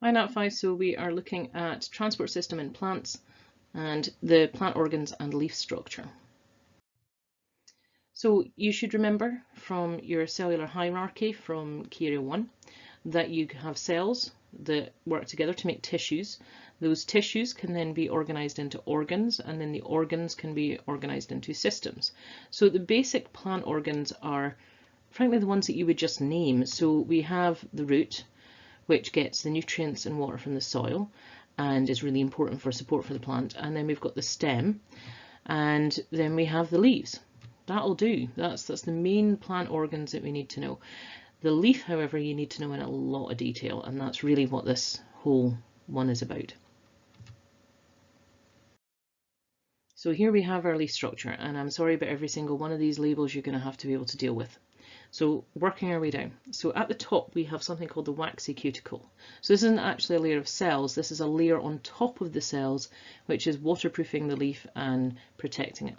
Hi Nat5, so we are looking at transport system in plants and the plant organs and leaf structure. So you should remember from your cellular hierarchy from Key Area 1 that you have cells that work together to make tissues. Those tissues can then be organized into organs, and then the organs can be organized into systems. So the basic plant organs are frankly the ones that you would just name. So we have the root, which gets the nutrients and water from the soil and is really important for support for the plant. And then we've got the stem, and then we have the leaves. That'll do. That's the main plant organs that we need to know. The leaf, however, you need to know in a lot of detail, and that's really what this whole one is about. So here we have our leaf structure, and I'm sorry about every single one of these labels you're going to have to be able to deal with. So working our way down. So at the top we have something called the waxy cuticle. So this isn't actually a layer of cells, this is a layer on top of the cells which is waterproofing the leaf and protecting it.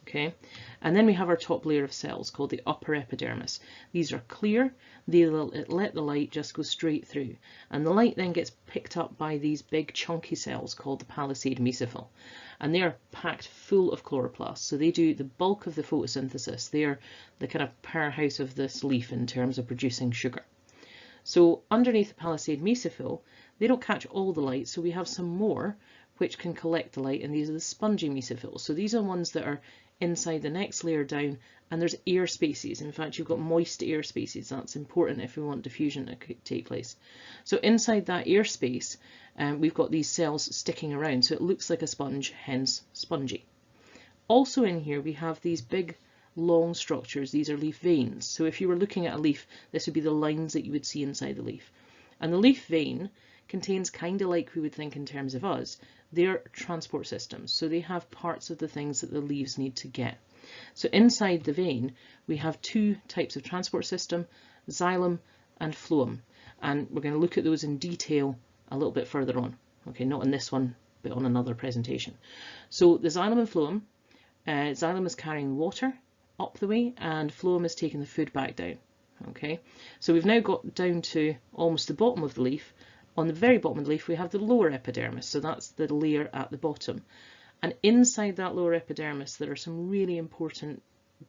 Okay, and then we have our top layer of cells called the upper epidermis. These are clear, they let the light just go straight through, and the light then gets picked up by these big chunky cells called the palisade mesophyll, and they are packed full of chloroplasts, so they do the bulk of the photosynthesis. They are the kind of powerhouse of this leaf in terms of producing sugar. So underneath the palisade mesophyll, they don't catch all the light, so we have some more which can collect the light, and these are the spongy mesophils. So these are ones that are inside the next layer down, and there's air spaces. In fact, you've got moist air spaces. That's important if we want diffusion to take place. So inside that air space, we've got these cells sticking around, so it looks like a sponge, hence spongy. Also in here we have these big long structures. These are leaf veins. So if you were looking at a leaf, this would be the lines that you would see inside the leaf. And the leaf vein contains, kind of like we would think in terms of us, they're transport systems. So they have parts of the things that the leaves need to get. So inside the vein, we have two types of transport system, xylem and phloem. And we're going to look at those in detail a little bit further on. Okay, not in this one, but on another presentation. So the xylem and phloem, xylem is carrying water up the way and phloem is taking the food back down. Okay, so we've now got down to almost the bottom of the leaf. On the very bottom of the leaf we have the lower epidermis, so that's the layer at the bottom. And inside that lower epidermis there are some really important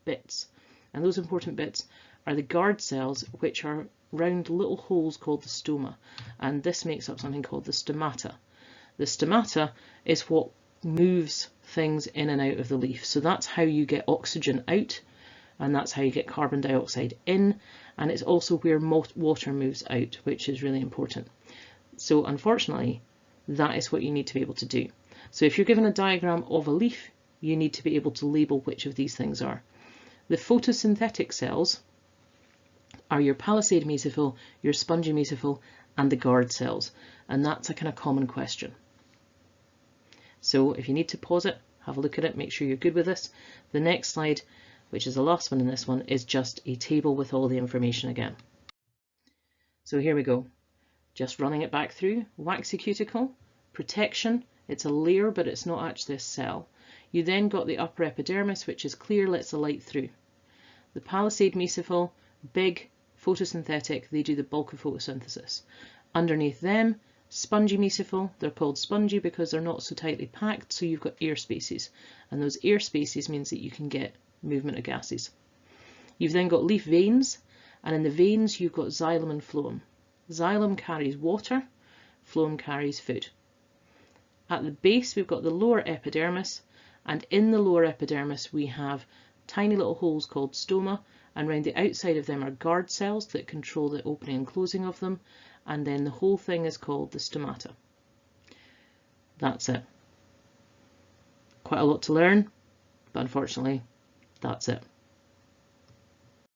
bits. And those important bits are the guard cells, which are round little holes called the stoma. And this makes up something called the stomata. The stomata is what moves things in and out of the leaf. So that's how you get oxygen out, and that's how you get carbon dioxide in, and it's also where water moves out, which is really important. So unfortunately, that is what you need to be able to do. So if you're given a diagram of a leaf, you need to be able to label which of these things are. The photosynthetic cells are your palisade mesophyll, your spongy mesophyll, and the guard cells. And that's a kind of common question. So if you need to pause it, have a look at it, make sure you're good with this. The next slide, which is the last one in this one, is just a table with all the information again. So here we go. Just running it back through. Waxy cuticle, protection, it's a layer but it's not actually a cell. You then got the upper epidermis, which is clear, lets the light through. The palisade mesophyll, big, photosynthetic, they do the bulk of photosynthesis. Underneath them, spongy mesophyll, they're called spongy because they're not so tightly packed, so you've got air spaces. And those air spaces means that you can get movement of gases. You've then got leaf veins, and in the veins you've got xylem and phloem. Xylem carries water, phloem carries food. At the base we've got the lower epidermis, and in the lower epidermis we have tiny little holes called stoma, and around the outside of them are guard cells that control the opening and closing of them, and then the whole thing is called the stomata. That's it. Quite a lot to learn, but unfortunately that's it.